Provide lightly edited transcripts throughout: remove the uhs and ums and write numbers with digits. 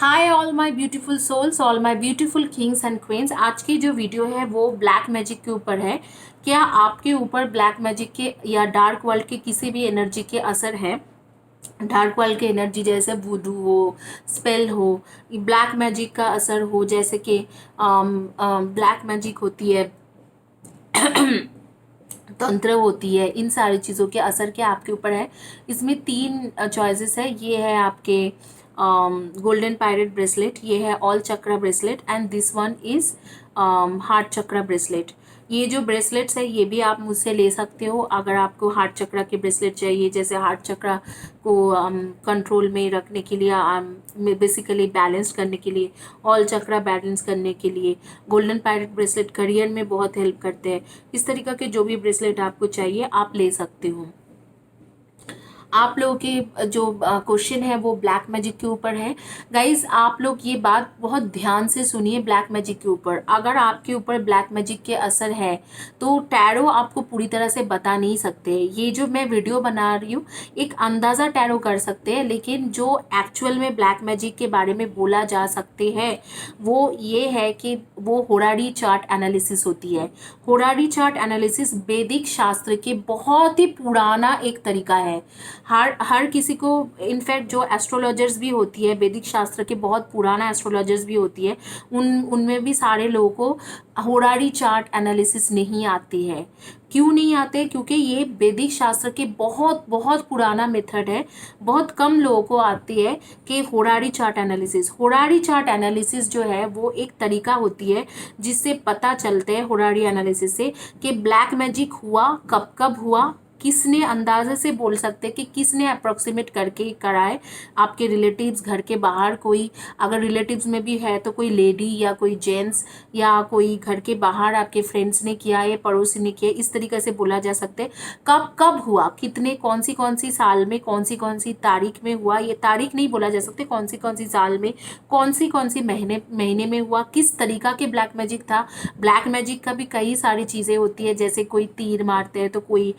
Hi all my beautiful souls, all my beautiful kings and queens. आज की जो video है वो ब्लैक मैजिक के ऊपर है। क्या आपके ऊपर ब्लैक मैजिक के या डार्क वर्ल्ड के किसी भी एनर्जी के असर है? डार्क वर्ल्ड की एनर्जी जैसे वुडू हो, स्पेल हो, ब्लैक मैजिक का असर हो, जैसे कि ब्लैक मैजिक होती है, तंत्र होती है, इन सारी चीज़ों के असर क्या आपके ऊपर है? इसमें तीन चॉइसेस है। ये है आपके गोल्डन पायरेट ब्रेसलेट, ये है all chakra bracelet and this one is heart chakra bracelet. ये जो ब्रेसलेट्स है ये भी आप मुझसे ले सकते हो अगर आपको हार्ट चक्रा के ब्रेसलेट चाहिए, जैसे हार्ट चक्रा को कंट्रोल में रखने के लिए, बेसिकली बैलेंस करने के लिए, ऑल चक्रा बैलेंस करने के लिए। गोल्डन पायरेट ब्रेसलेट करियर में बहुत हेल्प करते हैं। इस तरीक़ा के जो भी ब्रेसलेट आपको चाहिए आप ले सकते हो। आप लोगों के जो क्वेश्चन है वो ब्लैक मैजिक के ऊपर है। गाइज आप लोग ये बात बहुत ध्यान से सुनिए। ब्लैक मैजिक के ऊपर अगर आपके ऊपर ब्लैक मैजिक के असर है तो टैरो आपको पूरी तरह से बता नहीं सकते। ये जो मैं वीडियो बना रही हूँ एक अंदाज़ा टैरो कर सकते हैं, लेकिन जो एक्चुअल में ब्लैक मैजिक के बारे में बोला जा सकते हैं वो ये है कि वो होरारी चार्ट एनालिसिस होती है। होरारी चार्ट एनालिसिस वैदिक शास्त्र के बहुत ही पुराना एक तरीका है। हर किसी को, इनफैक्ट जो एस्ट्रोलॉजर्स भी होती है, वैदिक शास्त्र के बहुत पुराना एस्ट्रोलॉजर्स भी होती है, उनमें भी सारे लोगों को होरारी चार्ट एनालिसिस नहीं आती है। क्यों नहीं आते? क्योंकि ये वैदिक शास्त्र के बहुत बहुत पुराना मेथड है। बहुत कम लोगों को आती है कि होरारी चार्ट एनालिसिस। होरारी चार्ट एनालिसिस जो है वो एक तरीका होती है जिससे पता चलते हैं होरारी एनालिसिस से कि ब्लैक मैजिक हुआ कब कब हुआ, किसने अंदाजे से बोल सकते कि किसने अप्रोक्सीमेट करके कराए। आपके रिलेटिव्स, घर के बाहर कोई, अगर रिलेटिव्स में भी है तो कोई लेडी या कोई जेंट्स या कोई घर के बाहर आपके फ्रेंड्स ने किया है, पड़ोसी ने किया, इस तरीके से बोला जा सकता है। कब कब हुआ, कितने, कौन सी साल में, कौन सी तारीख में हुआ, ये तारीख नहीं बोला जा सकते, कौन सी साल में, कौन सी महीने में हुआ, किस तरीका के ब्लैक मैजिक था। ब्लैक मैजिक का भी कई सारी चीज़ें होती है, जैसे कोई तीर मारते हैं तो कोई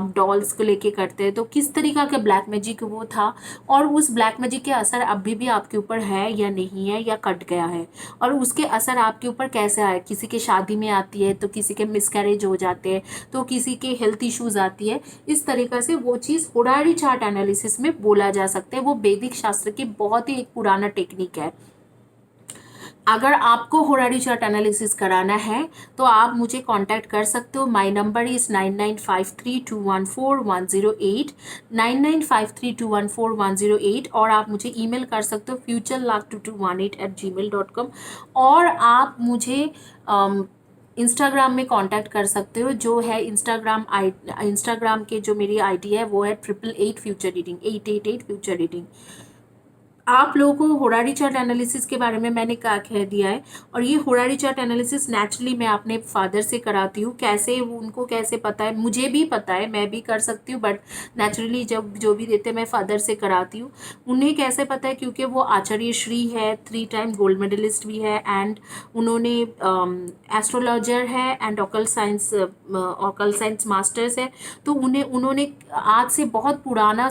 डॉल्स को लेके करते हैं, तो किस तरीका का ब्लैक मैजिक वो था और उस ब्लैक मैजिक के असर अभी भी आपके ऊपर है या नहीं है या कट गया है, और उसके असर आपके ऊपर कैसे आए। किसी के शादी में आती है तो किसी के मिसकैरेज हो जाते हैं, तो किसी के हेल्थ इश्यूज आती है। इस तरीका से वो चीज़ होरारी चार्ट एनालिसिस में बोला जा सकता है। वो वैदिक शास्त्र की बहुत ही एक पुराना टेक्निक है। अगर आपको होरारी चार्ट एनालिसिस कराना है तो आप मुझे कांटेक्ट कर सकते हो। माय नंबर इज़ 9953214108, 9953214108, और आप मुझे ईमेल कर सकते हो futurelove2218@gmail.com। और आप मुझे इंस्टाग्राम में कांटेक्ट कर सकते हो, जो है इंस्टाग्राम के जो मेरी आईडी है वो है 888 फ्यूचर रीडिंग, 888 फ्यूचर रीडिंग। आप लोगों को होरारी चार्ट एनालिसिस के बारे में मैंने क्या कह दिया है, और ये होरारी चार्ट एनालिसिस नेचुरली मैं अपने फादर से कराती हूँ। कैसे, उनको कैसे पता है, मुझे भी पता है, मैं भी कर सकती हूँ, बट नेचुरली जब जो भी देते मैं फादर से कराती हूँ। उन्हें कैसे पता है? क्योंकि वो आचार्य श्री है, 3 टाइम गोल्ड मेडलिस्ट भी है, एंड उन्होंने एस्ट्रोलॉजर है एंड ऑकल साइंस मास्टर्स है। तो उन्होंने आज से बहुत पुराना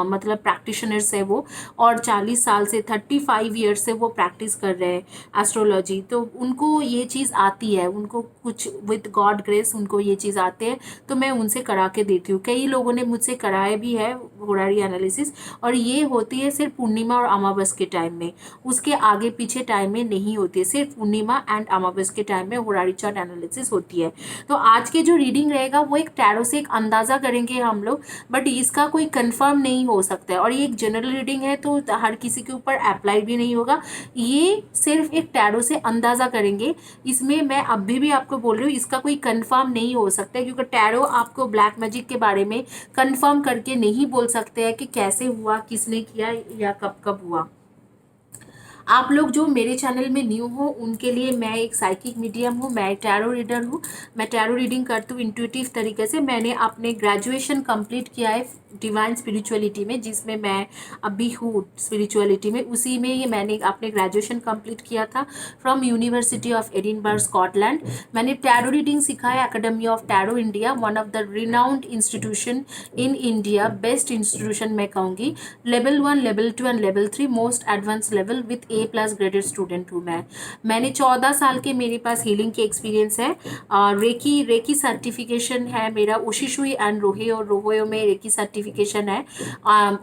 मतलब प्रैक्टिशनर्स है वो, और 40 साल से, 35 ईयर्स से वो प्रैक्टिस कर रहे हैं एस्ट्रोलॉजी। तो उनको ये चीज़ आती है, उनको कुछ विद गॉड ग्रेस उनको ये चीज़ आते हैं, तो मैं उनसे करा के देती हूँ। कई लोगों ने मुझसे कराया भी है होरारी एनालिसिस, और ये होती है सिर्फ पूर्णिमा और अमावस के टाइम में, उसके आगे पीछे टाइम में नहीं होती है। सिर्फ पूर्णिमा एंड अमावस के टाइम में होरारी चार्ट एनालिसिस होती है। तो आज के जो रीडिंग रहेगा वो एक टैरो से एक अंदाज़ा करेंगे हम लोग, बट इसका कोई कंफर्म नहीं हो सकता है, और ये एक जनरल रीडिंग है तो हर किसी के ऊपर अप्लाई भी नहीं होगा। ये सिर्फ एक टैरो से अंदाज़ा करेंगे। इसमें मैं अभी भी आपको बोल रही हूँ इसका कोई कंफर्म नहीं हो सकता है, क्योंकि टैरो आपको ब्लैक मैजिक के बारे में कंफर्म करके नहीं बोल सकते हैं कि कैसे हुआ, किसने किया या कब कब हुआ। आप लोग जो मेरे चैनल में न्यू हो उनके लिए मैं एक साइकिक मीडियम हूँ, मैं टैरो रीडर हूँ। मैं टैरो रीडिंग करती हूँ इंट्यूटिव तरीके से। मैंने अपने ग्रेजुएशन कंप्लीट किया है डिवाइन स्पिरिचुअलिटी में, जिसमें मैं अभी हूँ स्पिरिचुअलिटी में, उसी में ये मैंने अपने ग्रेजुएशन कंप्लीट किया था from university of Edinburgh Scotland. मैंने टैरो रीडिंग सीखा है academy of tarot India, one of the renowned institution in India, best institution मैं कहूँगी। Level 1, level 2 and level 3 most advance level with A+ graded student हूँ मैं। मैंने 14 साल के मेरे पास हीलिंग की एक्सपीरियंस है। रेकी सर्टिफिकेशन है मेरा उशिशुई एंड रोहोयो में रेकी सर्टिफिकेशन है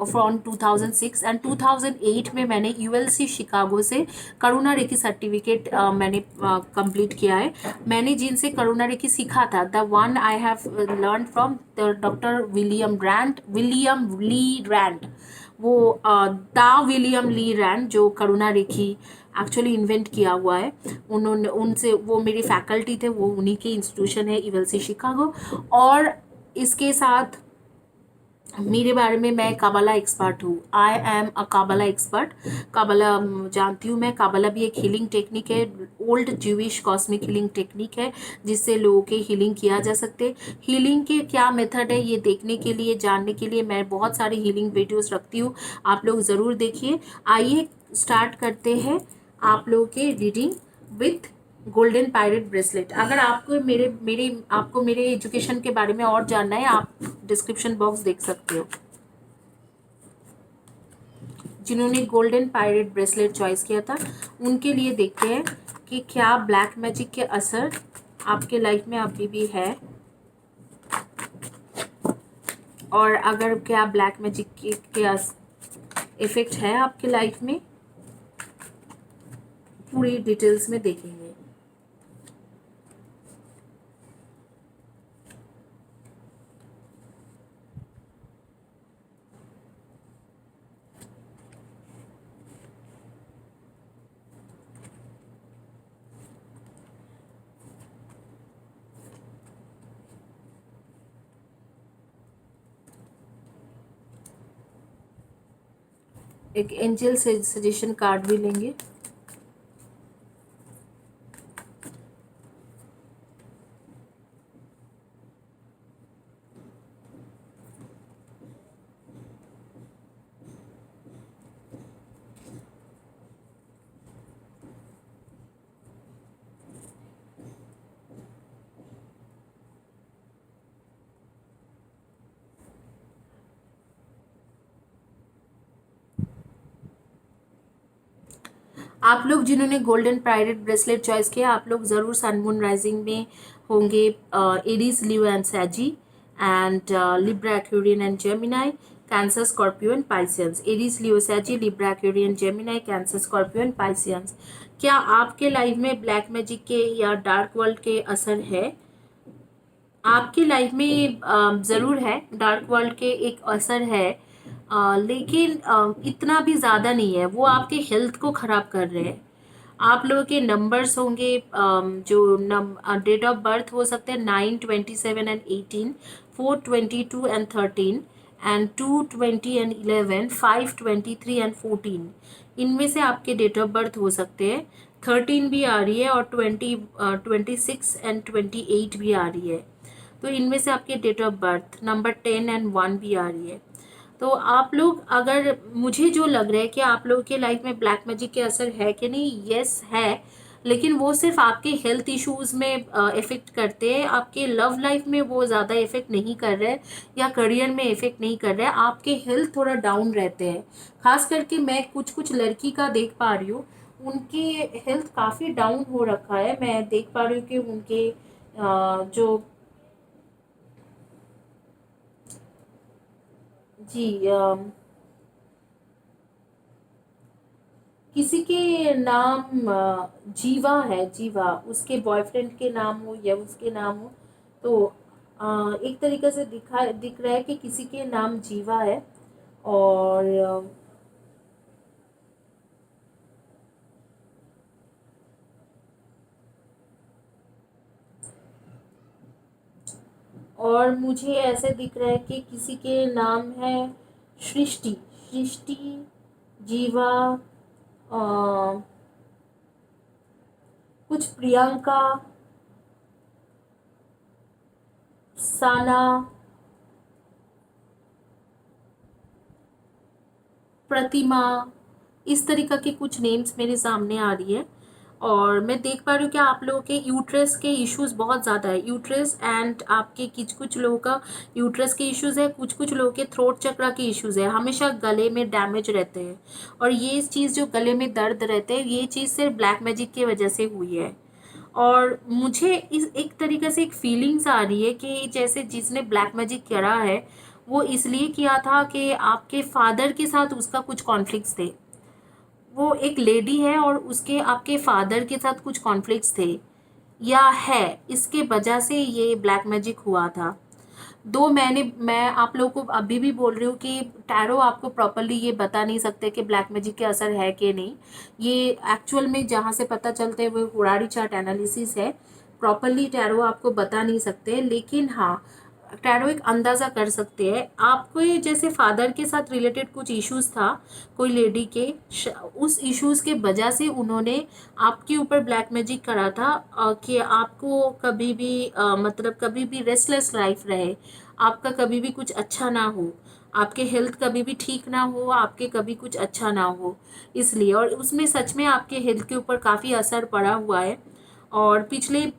फ्रॉम 2006 एंड 2008 में मैंने ULC शिकागो से करुणा रेकी सर्टिफिकेट मैंने कंप्लीट किया है। मैंने जिनसे करुणा रेकी सीखा था, the one I have learn from doctor William Lee Rand, वो दा विलियम ली रैंड जो करुणा रेखी एक्चुअली इन्वेंट किया हुआ है, उन्होंने उनसे, वो मेरी फैकल्टी थे, वो उन्हीं की इंस्टीट्यूशन है ULC शिकागो। और इसके साथ मेरे बारे में, मैं काबला एक्सपर्ट हूँ, आई एम अ काबला एक्सपर्ट। काबला जानती हूँ मैं, काबला भी एक हीलिंग टेक्निक है, old Jewish cosmic healing technique है, जिससे लोगों के हीलिंग किया जा सकते। हीलिंग के क्या मेथड है ये देखने के लिए, जानने के लिए मैं बहुत सारी हीलिंग वीडियोस रखती हूँ, आप लोग ज़रूर देखिए। आइए स्टार्ट करते हैं आप लोगों के reading with golden pirate bracelet. अगर आपको मेरे एजुकेशन के बारे में और जानना है, आप डिस्क्रिप्शन बॉक्स देख सकते हो। जिन्होंने गोल्डन पायरेट ब्रेसलेट चॉइस किया था, उनके लिए देखते हैं कि क्या ब्लैक मैजिक के असर आपके लाइफ में अभी भी है, और अगर क्या ब्लैक मैजिक के इफेक्ट है आपके लाइफ में, पूरी डिटेल्स में देखेंगे। एक एंजल से सजेशन कार्ड भी लेंगे। आप लोग जिन्होंने गोल्डन पायरेट ब्रेसलेट चॉइस किया, आप लोग ज़रूर सन मून राइजिंग में होंगे Aries, Leo and Sagi, and Libra, Aquarian and Gemini, Cancer, Scorpio and Pisceans. Aries, Leo, Sagi, Libra, Aquarian, Gemini, Cancer, Scorpio and Pisceans. क्या आपके लाइफ में ब्लैक मैजिक के या डार्क वर्ल्ड के असर है? आपकी लाइफ में ज़रूर है, डार्क वर्ल्ड के एक असर है, लेकिन इतना भी ज़्यादा नहीं है, वो आपके हेल्थ को ख़राब कर रहे हैं। आप लोगों के नंबर्स होंगे, जो डेट ऑफ बर्थ हो सकते हैं 9, 27 and 18, 4, 22 and 13, and 2, 20 and 11, 5, 23 and 14। इनमें से आपके डेट ऑफ बर्थ हो सकते हैं। 13 भी आ रही है और 26 एंड 28 भी आ रही है। तो इनमें से आपके date of birth number 10 and 1 भी आ रही है। तो आप लोग, अगर मुझे जो लग रहा है कि आप लोगों के लाइफ में ब्लैक मैजिक के असर है कि नहीं, यस है, लेकिन वो सिर्फ आपके हेल्थ इश्यूज में इफेक्ट करते हैं, आपके लव लाइफ में वो ज़्यादा इफेक्ट नहीं कर रहे हैं, या करियर में इफेक्ट नहीं कर रहे हैं, आपके हेल्थ थोड़ा डाउन रहते हैं। खास करके मैं कुछ कुछ लड़की का देख पा रही हूँ, उनके हेल्थ काफ़ी डाउन हो रखा है। मैं देख पा रही हूँ कि उनके जो, जी, किसी के नाम जीवा है, जीवा, उसके बॉयफ्रेंड के नाम हो या उसके नाम हो, तो एक तरीके से दिख रहा है कि किसी के नाम जीवा है। और और मुझे ऐसे दिख रहा है कि किसी के नाम है सृष्टि, सृष्टि, जीवा, अ, कुछ प्रियंका, साना, प्रतिमा, इस तरीक़ा के कुछ नेम्स मेरे सामने आ रही है। और मैं देख पा रही हूँ कि आप लोगों के यूट्रस के इश्यूज़ बहुत ज़्यादा है। यूट्रस एंड आपके कुछ कुछ लोगों का यूट्रस के इश्यूज़ है, कुछ कुछ लोगों के थ्रोट चक्रा के इश्यूज़ है। हमेशा गले में डैमेज रहते हैं, और ये चीज़ जो गले में दर्द रहते हैं, ये चीज़ सिर्फ ब्लैक मैजिक की वजह से हुई है। और मुझे इस एक तरीके से एक फीलिंग्स आ रही है कि जैसे जिसने ब्लैक मैजिक करा है, वो इसलिए किया था कि आपके फादर के साथ उसका कुछ कॉन्फ्लिक्ट्स थे। वो एक लेडी है और उसके आपके फादर के साथ कुछ कॉन्फ्लिक्ट्स थे या है, इसके वजह से ये ब्लैक मैजिक हुआ था। मैं आप लोगों को अभी भी बोल रही हूँ कि टैरो आपको प्रॉपर्ली ये बता नहीं सकते कि ब्लैक मैजिक के असर है कि नहीं। ये एक्चुअल में जहाँ से पता चलते हैं वो हुरारी चार्ट एनालिसिस है। प्रॉपर्ली टैरो आपको बता नहीं सकते, लेकिन हाँ, टैरो एक अंदाज़ा कर सकते हैं। आपको ये जैसे फादर के साथ रिलेटेड कुछ इश्यूज़ था कोई लेडी के, उस इश्यूज़ के वजह से उन्होंने आपके ऊपर ब्लैक मैजिक करा था, कि आपको कभी भी मतलब कभी भी रेस्टलेस लाइफ रहे, आपका कभी भी कुछ अच्छा ना हो, आपके हेल्थ कभी भी ठीक ना हो, आपके कभी कुछ अच्छा ना हो, इसलिए। और उसमें सच में आपके हेल्थ के ऊपर काफ़ी असर पड़ा हुआ है। और पिछले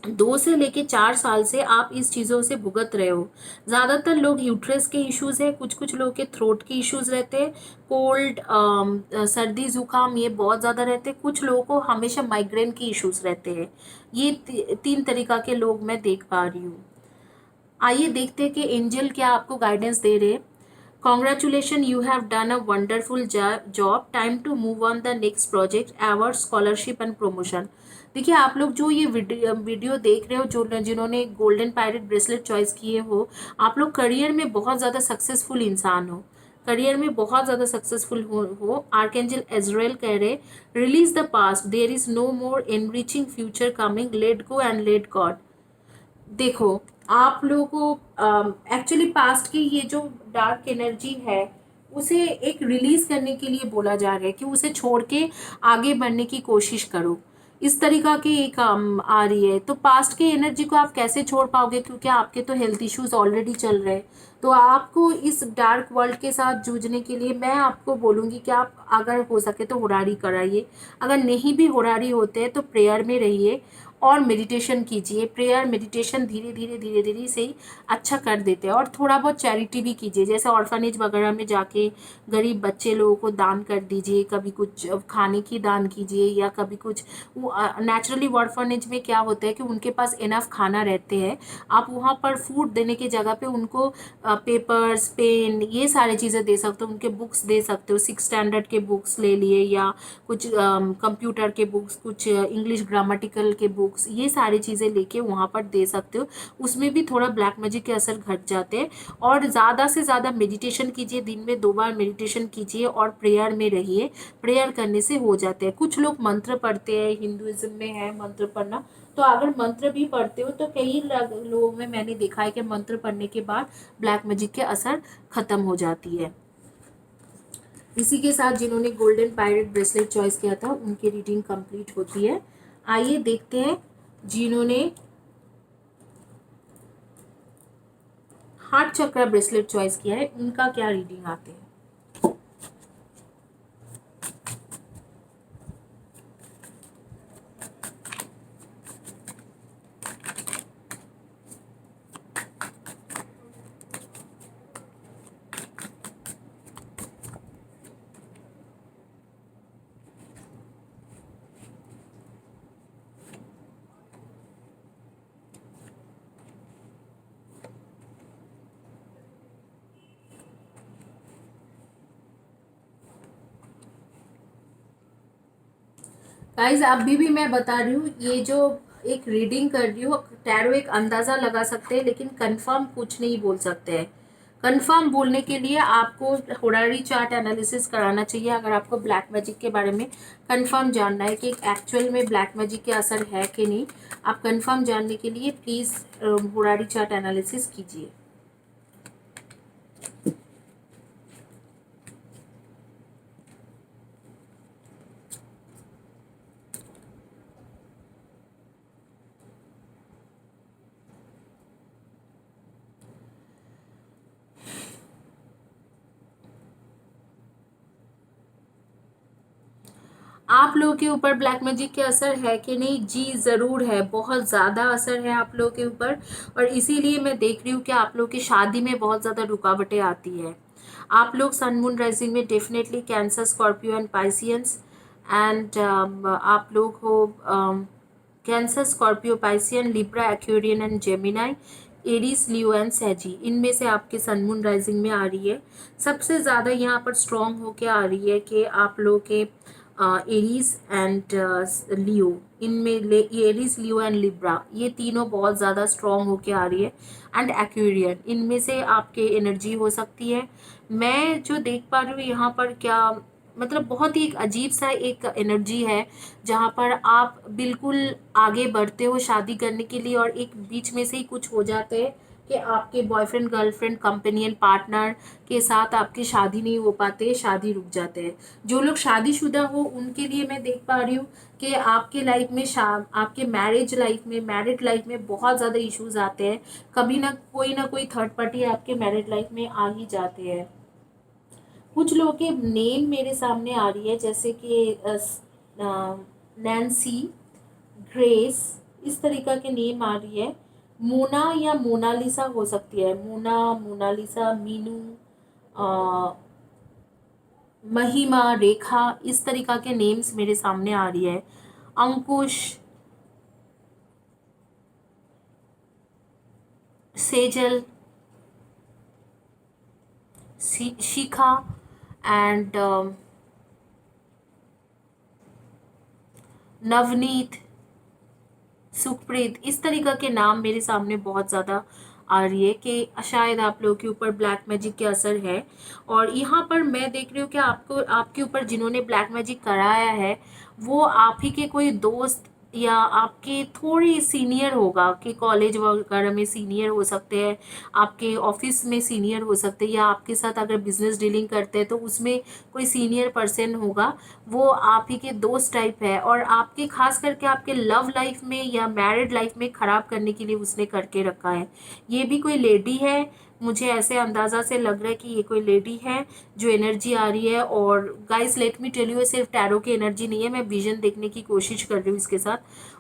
2 से लेके 4 साल से आप इस चीज़ों से भुगत रहे हो। ज़्यादातर लोग यूट्रस के इश्यूज़ है, कुछ कुछ लोगों के थ्रोट के इश्यूज़ रहते हैं, कोल्ड सर्दी ज़ुकाम ये बहुत ज़्यादा रहते हैं, कुछ लोगों को हमेशा माइग्रेन के इश्यूज़ रहते हैं। ये 3 तरीक़ा के लोग मैं देख पा रही हूँ। आइए देखते हैं कि एंजल क्या आपको गाइडेंस दे रहे हैं। Congratulation, you have done a wonderful job, time to move on the next project, award, scholarship and promotion. देखिए, आप लोग जो ये वीडियो देख रहे हो, जो जिन्होंने गोल्डन पायरेट ब्रेसलेट चॉइस किए हो, आप लोग करियर में बहुत ज़्यादा सक्सेसफुल इंसान हो, करियर में बहुत ज़्यादा सक्सेसफुल हो। आर्कएंजल एजराइल कह रहे, release the past, there is no more enriching future coming, let go and let God. देखो, आप लोगों को एक्चुअली पास्ट की ये जो डार्क एनर्जी है, उसे एक रिलीज करने के लिए बोला जा रहा है कि उसे छोड़ के आगे बढ़ने की कोशिश करो। इस तरीका की एक आ रही है। तो पास्ट की एनर्जी को आप कैसे छोड़ पाओगे, क्योंकि आपके तो हेल्थ इश्यूज ऑलरेडी चल रहे हैं। तो आपको इस डार्क वर्ल्ड के साथ जूझने के लिए मैं आपको बोलूँगी कि आप अगर हो सके तो हुरारी कराइए। अगर नहीं भी हुरारी होते हैं तो प्रेयर में रहिए और मेडिटेशन कीजिए। प्रेयर मेडिटेशन धीरे धीरे धीरे धीरे से ही अच्छा कर देते हैं। और थोड़ा बहुत चैरिटी भी कीजिए, जैसे ऑर्फनेज वगैरह में जाके गरीब बच्चे लोगों को दान कर दीजिए, कभी कुछ खाने की दान कीजिए, या कभी कुछ नेचुरली ऑर्फनेज में क्या होता है कि उनके पास इनफ खाना रहते हैं, आप वहाँ पर फूड देने की जगह पे उनको पेपर्स, पेन, ये सारी चीज़ें दे सकते हो, उनके बुक्स दे सकते हो। 6 स्टैंडर्ड के बुक्स ले लिए, या कुछ कंप्यूटर के बुक्स, कुछ इंग्लिश ग्रामेटिकल के बुक्स, ये सारी चीज़ें लेके वहाँ पर दे सकते हो। उसमें भी थोड़ा ब्लैक मैजिक के असर घट जाते हैं। और ज़्यादा से ज़्यादा मेडिटेशन कीजिए, दिन में 2 बार मेडिटेशन कीजिए और प्रेयर में रहिए। प्रेयर करने से हो जाते हैं। कुछ लोग मंत्र पढ़ते हैं, हिंदुइज्म में है मंत्र पढ़ना, तो अगर मंत्र भी पढ़ते हो तो कई लोगों में मैंने देखा है कि मंत्र पढ़ने के बाद ब्लैक मैजिक के असर खत्म हो जाती है। इसी के साथ जिन्होंने गोल्डन पायरेट ब्रेसलेट चॉइस किया था उनकी रीडिंग कंप्लीट होती है। आइए देखते हैं जिन्होंने हार्ट चक्र ब्रेसलेट चॉइस किया है उनका क्या रीडिंग आते हैं। गाइज अभी भी मैं बता रही हूँ, ये जो एक रीडिंग कर रही हूँ, टैरो एक अंदाज़ा लगा सकते हैं लेकिन कंफर्म कुछ नहीं बोल सकते हैं। कंफर्म बोलने के लिए आपको होरारी चार्ट एनालिसिस कराना चाहिए। अगर आपको ब्लैक मैजिक के बारे में कंफर्म जानना है कि एक्चुअल में ब्लैक मैजिक के असर है कि नहीं, आप कंफर्म जानने के लिए प्लीज़ होरारी चार्ट एनालिसिस कीजिए। आप लोगों के ऊपर ब्लैक मैजिक के असर है कि नहीं? जी ज़रूर है, बहुत ज़्यादा असर है आप लोगों के ऊपर। और इसीलिए मैं देख रही हूँ कि आप लोगों की शादी में बहुत ज़्यादा रुकावटें आती है। आप लोग सन मून राइजिंग में definitely Cancer, Scorpio and Pisceans, and आप लोग हो Cancer, Scorpio, Piscean, Libra, Aquarian and Gemini, Aries, Leo and Sagi. इनमें से आपके सन मून राइजिंग में आ रही है। सबसे ज़्यादा यहाँ पर स्ट्रॉन्ग होके आ रही है कि आप लोगों के एरीज एंड लियो, इनमें एरीज, लियो एंड लिब्रा, ये तीनों बहुत ज़्यादा स्ट्रॉन्ग होके आ रही है। एंड एक्वेरियन, इनमें से आपके एनर्जी हो सकती है। मैं जो देख पा रही हूँ यहाँ पर, क्या मतलब बहुत ही एक अजीब सा एक एनर्जी है, जहाँ पर आप बिल्कुल आगे बढ़ते हो शादी करने के लिए और एक बीच में से ही कुछ हो जाते हैं कि आपके बॉयफ्रेंड, गर्लफ्रेंड, कंपेनियन, पार्टनर के साथ आपकी शादी नहीं हो पाते, शादी रुक जाते हैं। जो लोग शादीशुदा हो उनके लिए मैं देख पा रही हूँ कि आपके लाइफ में आपके मैरिज लाइफ में, मैरिड लाइफ में बहुत ज़्यादा इश्यूज आते हैं। कभी ना कोई थर्ड पार्टी आपके मैरिड लाइफ में आ ही जाते हैं। कुछ लोगों के नेम मेरे सामने आ रही है, जैसे कि नैन्सी, ग्रेस, इस तरीका के नेम आ रही है। मोना या मोनालिसा हो सकती है, मोना, मोनालिसा, मीनू, अ, महिमा, रेखा, इस तरीका के नेम्स मेरे सामने आ रही है। अंकुश, सेजल, शिखा एंड नवनीत, सुखप्रीत, इस तरीका के नाम मेरे सामने बहुत ज़्यादा आ रही है कि शायद आप लोगों के ऊपर ब्लैक मैजिक के असर है। और यहाँ पर मैं देख रही हूँ कि आपको, आपके ऊपर जिन्होंने ब्लैक मैजिक कराया है वो आप ही के कोई दोस्त या आपके थोड़ी सीनियर होगा, कि कॉलेज वगैरह में सीनियर हो सकते हैं, आपके ऑफिस में सीनियर हो सकते हैं, या आपके साथ अगर बिजनेस डीलिंग करते हैं तो उसमें कोई सीनियर पर्सन होगा। वो आप ही के दोस्त टाइप है और आपके खास करके आपके लव लाइफ में या मैरिड लाइफ में खराब करने के लिए उसने करके रखा है। ये भी कोई लेडी है, मुझे ऐसे अंदाज़ा से लग रहा है कि ये कोई लेडी है जो एनर्जी आ रही है। और guys let me tell you, सिर्फ टैरो की एनर्जी नहीं है, मैं विजन देखने की कोशिश कर रही हूँ इसके साथ।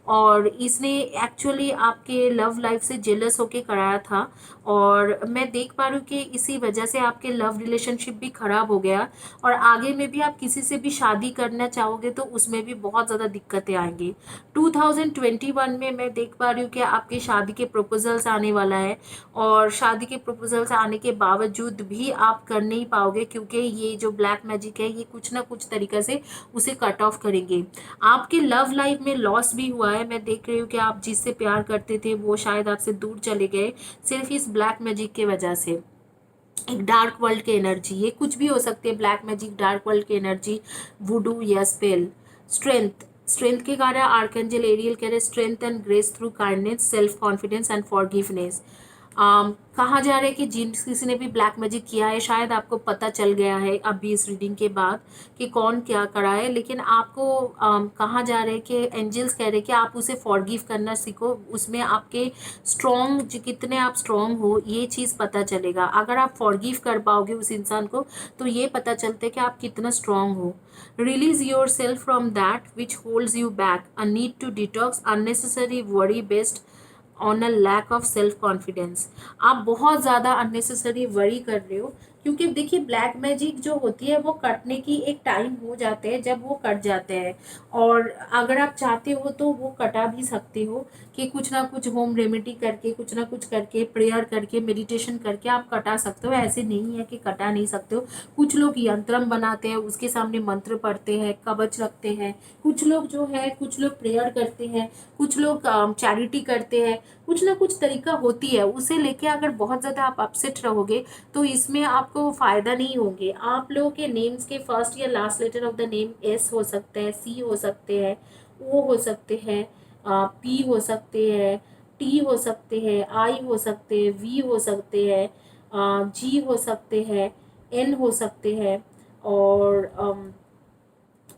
और इसने एक्चुअली आपके लव लाइफ से जेलस होके कराया था। और मैं देख पा रही हूँ कि इसी वजह से आपके लव रिलेशनशिप भी खराब हो गया। और आगे में भी आप किसी से भी शादी करना चाहोगे तो उसमें भी बहुत ज़्यादा दिक्कतें आएंगी। 2021 में मैं देख पा रही हूँ कि आपकी शादी के प्रपोजल्स आने वाला है। और शादी के प्रपोजल्स आने के बावजूद भी आप कर नहीं पाओगे, क्योंकि ये जो ब्लैक मैजिक है ये कुछ ना कुछ तरीके से उसे कट ऑफ करेंगे। आपके लव लाइफ में लॉस भी हुआ है। मैं देख रही हूँ कि आप जिससे प्यार करते थे वो शायद आपसे दूर चले गए सिर्फ इस ब्लैक मैजिक के वजह से। एक डार्क वर्ल्ड की एनर्जी, ये कुछ भी हो सकती है, ब्लैक मैजिक, डार्क वर्ल्ड की एनर्जी, वुडू या स्पेल। स्ट्रेंथ, स्ट्रेंथ के कारण आर्कएंजल एरियल कह रहे strength and grace through kindness, self confidence and forgiveness. कहा जा रहा है कि जिन किसी ने भी ब्लैक मैजिक किया है शायद आपको पता चल गया है अभी इस रीडिंग के बाद कि कौन क्या करा है, लेकिन आपको कहा जा रहा है कि एंजल्स कह रहे हैं कि आप उसे फॉरगिव करना सीखो। उसमें आपके स्ट्रॉन्ग, कितने आप स्ट्रॉन्ग हो ये चीज़ पता चलेगा। अगर आप फॉरगिव कर पाओगे उस इंसान को तो ये पता चलता है कि आप कितना स्ट्रॉन्ग हो। Release your self from that which holds you back, a need to detox unnecessary worry based on a lack of self confidence. आप बहुत ज़्यादा अननेसेसरी वरी कर रहे हो, क्योंकि देखिए ब्लैक मैजिक जो होती है वो कटने की एक टाइम हो जाते हैं जब वो कट जाते हैं। और अगर आप चाहते हो तो वो कटा भी सकते हो, कि कुछ ना कुछ होम रेमेडी करके, कुछ ना कुछ करके, प्रेयर करके, मेडिटेशन करके आप कटा सकते हो। ऐसे नहीं है कि कटा नहीं सकते हो। कुछ लोग यंत्रम बनाते हैं, उसके सामने मंत्र पढ़ते हैं, कवच रखते हैं। कुछ लोग जो है, कुछ लोग प्रेयर करते हैं, कुछ लोग चैरिटी करते हैं। कुछ ना कुछ तरीका होती है, उसे लेके अगर बहुत ज़्यादा आप अपसेट रहोगे तो इसमें आपको फ़ायदा नहीं होंगे। आप लोगों के नेम्स के फर्स्ट या last letter of the name S हो सकता है, सी हो सकते हैं, ओ हो सकते हैं, पी हो सकते हैं, टी हो सकते हैं, आई हो सकते हैं, वी हो सकते हैं, जी हो सकते हैं, एन हो सकते हैं, और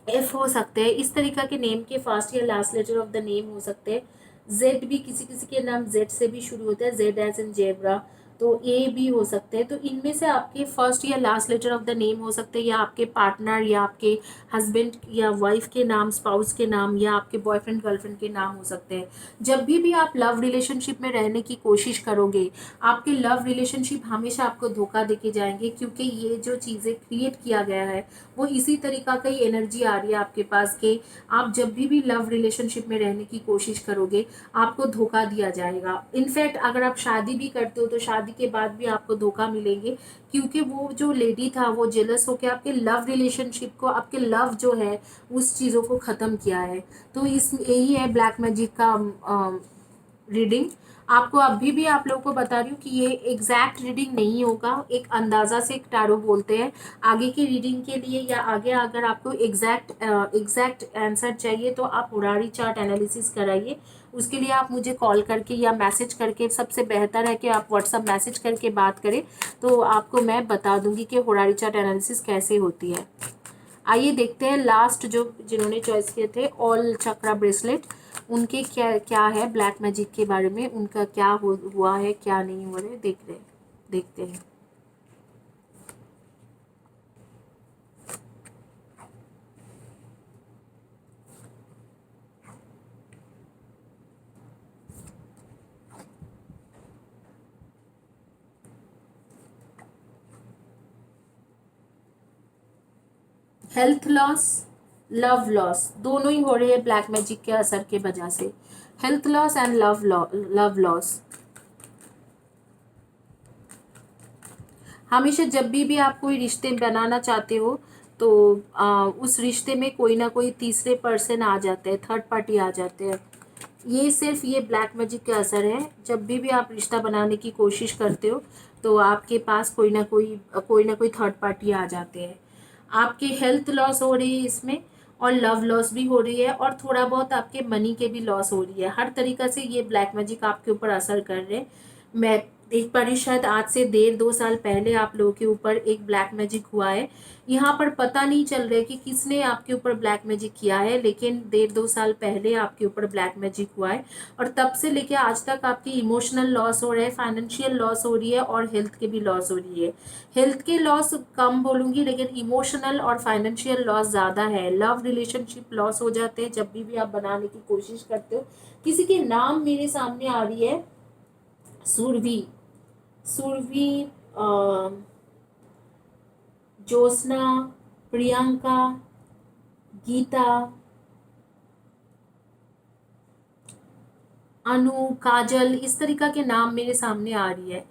एफ हो सकते हैं। इस तरीका के नेम के फर्स्ट या last letter of the name हो सकते हैं। जेड भी, किसी किसी के नाम जेड से भी शुरू होता है, जेड एज इन जेब्रा। तो ए बी हो सकते हैं। तो इनमें से आपके फर्स्ट या last letter of the name हो सकते हैं, या आपके पार्टनर या आपके हस्बैंड या वाइफ के नाम, स्पाउस के नाम, या आपके बॉयफ्रेंड गर्लफ्रेंड के नाम हो सकते हैं। जब भी आप लव रिलेशनशिप में रहने की कोशिश करोगे, आपके लव रिलेशनशिप हमेशा आपको धोखा देके जाएंगे, क्योंकि ये जो चीज़ें क्रिएट किया गया है वो इसी तरीका का ही एनर्जी आ रही है आपके पास कि आप जब भी लव रिलेशनशिप में रहने की कोशिश करोगे आपको धोखा दिया जाएगा। इनफैक्ट अगर आप शादी भी करते हो तो शादी के बाद भी आपको धोखा मिलेंगे, क्योंकि वो जो लेडी था वो जेलस होकर आपके लव रिलेशनशिप को, आपके लव जो है उस चीज़ों को ख़त्म किया है। तो इस यही है ब्लैक मैजिक का रीडिंग। आपको अभी भी आप लोगों को बता रही हूँ कि ये एग्जैक्ट रीडिंग नहीं होगा, एक अंदाज़ा से एक टारो बोलते हैं। आगे की रीडिंग के लिए या आगे अगर आपको एग्जैक्ट आंसर चाहिए तो आप होरारी चार्ट एनालिसिस कराइए। उसके लिए आप मुझे कॉल करके या मैसेज करके, सबसे बेहतर है कि आप व्हाट्सअप मैसेज करके बात करें, तो आपको मैं बता दूंगी कि होरारी चार्ट एनालिसिस कैसे होती है। आइए देखते हैं लास्ट जो जिन्होंने चॉइस किए थे ऑल चक्रा ब्रेसलेट, उनके क्या क्या है ब्लैक मैजिक के बारे में, उनका क्या हुआ है, क्या नहीं हुआ है, देखते हैं। हेल्थ लॉस, लव लॉस, दोनों ही हो रहे हैं ब्लैक मैजिक के असर के वजह से। Health loss and love loss. हमेशा जब भी आप कोई रिश्ते बनाना चाहते हो तो उस रिश्ते में कोई ना कोई तीसरे पर्सन आ जाते हैं, थर्ड पार्टी आ जाते हैं। ये सिर्फ ये ब्लैक मैजिक का असर है। जब भी आप रिश्ता बनाने की कोशिश करते हो तो आपके पास कोई ना कोई थर्ड पार्टी आ जाते हैं। आपके हेल्थ लॉस हो रही है इसमें, और लव लॉस भी हो रही है, और थोड़ा बहुत आपके मनी के भी लॉस हो रही है। हर तरीक़ा से ये ब्लैक मैजिक आपके ऊपर असर कर रहे हैं। मैं देख पा रही, शायद आज से 1.5-2 साल पहले आप लोगों के ऊपर एक ब्लैक मैजिक हुआ है। यहाँ पर पता नहीं चल रहा है कि किसने आपके ऊपर ब्लैक मैजिक किया है, लेकिन 1.5-2 साल पहले आपके ऊपर ब्लैक मैजिक हुआ है। और तब से लेके आज तक आपकी इमोशनल लॉस हो रहा है, फाइनेंशियल लॉस हो रही है, और हेल्थ के भी लॉस हो रही है। हेल्थ के लॉस कम बोलूँगी, लेकिन इमोशनल और फाइनेंशियल लॉस ज़्यादा है। लव रिलेशनशिप लॉस हो जाते हैं जब भी आप बनाने की कोशिश करते हो। किसी के नाम मेरे सामने आ रही है, सुरभि, सुरभि, ज्योत्सना, प्रियंका, गीता, अनु, काजल, इस तरीका के नाम मेरे सामने आ रही है।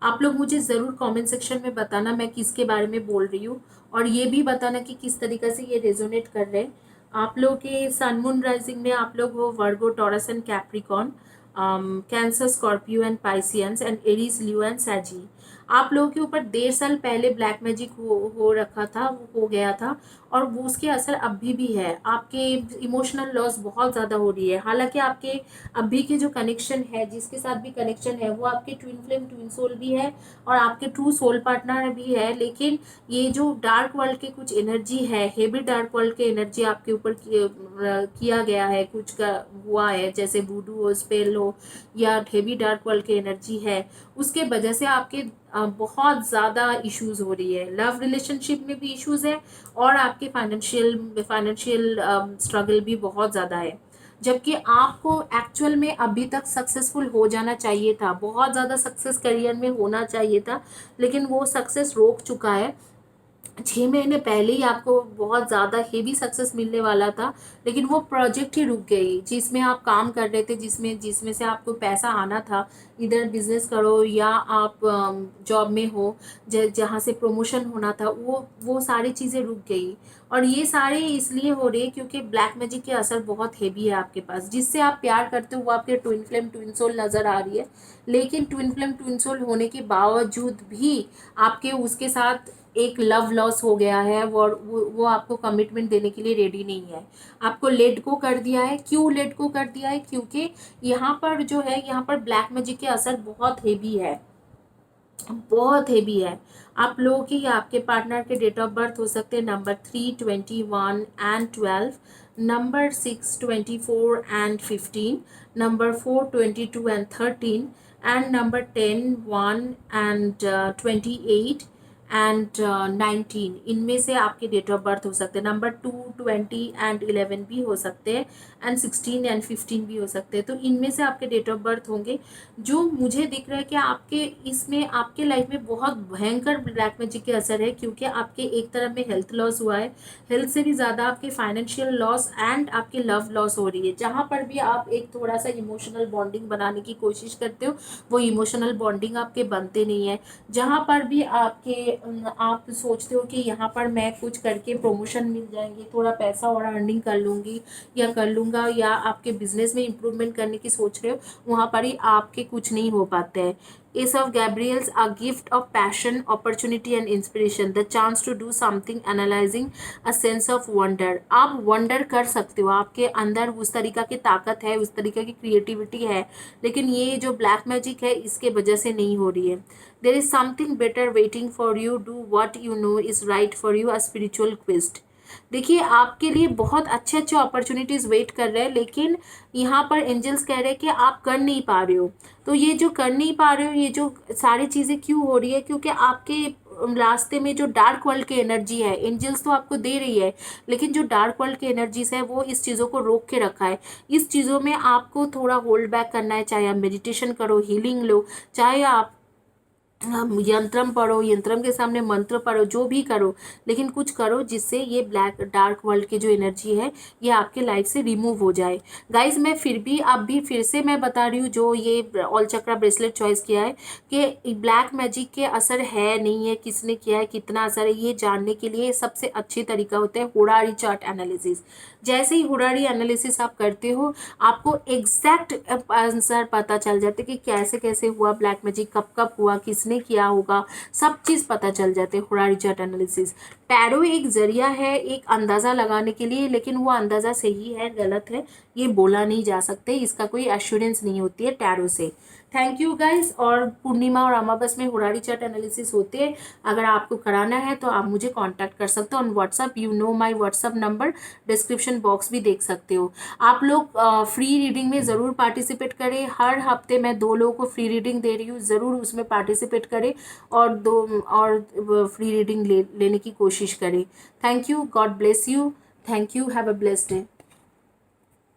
आप लोग मुझे ज़रूर कमेंट सेक्शन में बताना मैं किसके बारे में बोल रही हूँ, और ये भी बताना कि किस तरीके से ये रेजोनेट कर रहे हैं। आप लोग के सन मून राइजिंग में आप लोग हो Virgo, Taurus and Capricorn, Cancer, Scorpio and Pisceans, and Aries, Leo and Sagi. आप लोगों के ऊपर 1.5 साल पहले ब्लैक मैजिक हो रखा था, हो गया था, और वो उसके असर अभी भी है। आपके इमोशनल लॉस बहुत ज़्यादा हो रही है। हालांकि आपके अभी के जो कनेक्शन है, जिसके साथ भी कनेक्शन है, वो आपके ट्विन फ्लेम, ट्विन सोल भी है, और आपके ट्रू सोल पार्टनर भी है। लेकिन ये जो डार्क वर्ल्ड के कुछ एनर्जी है, हेवी डार्क वर्ल्ड के एनर्जी आपके ऊपर किया गया है, कुछ का हुआ है, जैसे वूडू हो, स्पेल हो, या हेवी डार्क वर्ल्ड की एनर्जी है, उसके वजह से आपके बहुत ज़्यादा इश्यूज हो रही है। लव रिलेशनशिप में भी इश्यूज है, और आपके फाइनेंशियल स्ट्रगल भी बहुत ज़्यादा है। जबकि आपको एक्चुअल में अभी तक सक्सेसफुल हो जाना चाहिए था, बहुत ज़्यादा सक्सेस करियर में होना चाहिए था, लेकिन वो सक्सेस रोक चुका है। 6 महीने पहले ही आपको बहुत ज़्यादा हेवी सक्सेस मिलने वाला था, लेकिन वो प्रोजेक्ट ही रुक गई जिसमें आप काम कर रहे थे, जिसमें जिसमें से आपको पैसा आना था। इधर बिजनेस करो या आप जॉब में हो, जहाँ से प्रमोशन होना था, वो सारी चीज़ें रुक गई। और ये सारे इसलिए हो रहे हैं क्योंकि ब्लैक मैजिक के असर बहुत हेवी है आपके पास। जिससे आप प्यार करते हो वो आपके ट्विन फ्लेम, ट्विन सोल नज़र आ रही है, लेकिन ट्विन फ्लेम, ट्विन सोल होने के बावजूद भी आपके उसके साथ एक लव लॉस हो गया है, वो आपको कमिटमेंट देने के लिए रेडी नहीं है, आपको लेट गो कर दिया है। क्यों लेट गो कर दिया है? क्योंकि यहाँ पर जो है, यहाँ पर ब्लैक मैजिक के असर बहुत हेवी है, बहुत हेवी है। आप लोगों की या आपके पार्टनर के डेट ऑफ बर्थ हो सकते हैं number 3, 21 and 12, number 6, 24 and 15, number 4, 22 and 13, and number 10, 1 and 28 and 19, इनमें से आपके डेट ऑफ बर्थ हो सकते हैं। नंबर 2, 20 एंड 11 भी हो सकते हैं एंड 16 एंड 15 भी हो सकते हैं। तो इनमें से आपके डेट ऑफ बर्थ होंगे। जो मुझे दिख रहा है कि आपके इसमें आपके लाइफ में बहुत भयंकर ब्लैक मैजिक के असर है, क्योंकि आपके एक तरफ में हेल्थ लॉस हुआ है, हेल्थ से भी ज़्यादा आपके फाइनेंशियल लॉस एंड आपके लव लॉस हो रही है। जहाँ पर भी आप एक थोड़ा सा इमोशनल बॉन्डिंग बनाने की कोशिश करते हो, वो इमोशनल बॉन्डिंग आपके बनते नहीं है। जहाँ पर भी आप सोचते हो कि यहाँ पर मैं कुछ करके प्रमोशन मिल जाएंगे, थोड़ा पैसा और अर्निंग कर लूँगी या कर लूँगा, या आपके बिजनेस में इम्प्रूवमेंट करने की सोच रहे हो, वहाँ पर ही आपके कुछ नहीं हो पाते हैं। Ace of Gabriels, a gift of passion, opportunity and inspiration, the chance to do something, analyzing a sense of wonder। आप वंडर कर सकते हो, आपके अंदर उस तरीका की ताकत है, उस तरीके की क्रिएटिविटी है, लेकिन ये जो ब्लैक मैजिक है इसके वजह से नहीं हो रही है। There is something better waiting for you, do what you know is right for you, a spiritual quest. देखिए आपके लिए बहुत अच्छे अच्छे अपॉर्चुनिटीज़ वेट कर रहे हैं, लेकिन यहाँ पर एंजल्स कह रहे हैं कि आप कर नहीं पा रहे हो। तो ये जो कर नहीं पा रहे हो, ये जो सारी चीज़ें क्यों हो रही है, क्योंकि आपके रास्ते में जो डार्क वर्ल्ड की एनर्जी है, एंजल्स तो आपको दे रही है, लेकिन जो डार्क वर्ल्ड की एनर्जीज है वो इस चीज़ों को रोक के रखा है। इस चीज़ों में आपको थोड़ा होल्ड बैक करना है, चाहे आप मेडिटेशन करो, हीलिंग लो, चाहे आप यंत्रम पढ़ो, यंत्रम के सामने मंत्र पढ़ो, जो भी करो, लेकिन कुछ करो जिससे ये ब्लैक डार्क वर्ल्ड की जो एनर्जी है ये आपके लाइफ से रिमूव हो जाए। गाइज मैं फिर से मैं बता रही हूँ, जो ये ऑल चक्रा ब्रेसलेट चॉइस किया है, कि ब्लैक मैजिक के असर है नहीं है, किसने किया है, कितना असर है, ये जानने के लिए सबसे अच्छी तरीका होता है हुरारी चार्ट एनालिसिस। जैसे ही हुरारी एनालिसिस आप करते हो, आपको एग्जैक्ट आंसर पता चल जाता है कि कैसे कैसे हुआ ब्लैक मैजिक, कब कब हुआ, किसने किया होगा, सब चीज़ पता चल जाते हैं हुरारी चार्ट एनालिसिस। टैरो एक जरिया है एक अंदाज़ा लगाने के लिए, लेकिन वो अंदाज़ा सही है गलत है ये बोला नहीं जा सकते, इसका कोई एश्योरेंस नहीं होती है टैरो से। Thank you guys. और पूर्णिमा और अमावस में हुरारी चार्ट एनालिसिस होते हैं, अगर आपको कराना है तो आप मुझे कांटेक्ट कर सकते हो on WhatsApp. You know my WhatsApp number, description box भी देख सकते हो। आप लोग फ्री रीडिंग में ज़रूर पार्टिसिपेट करें, हर हफ्ते मैं 2 लोगों को फ्री रीडिंग दे रही हूँ, ज़रूर उसमें पार्टिसिपेट करें और फ्री रीडिंग लेने की कोशिश करें। Thank you, God bless you, thank you, have a blessed day.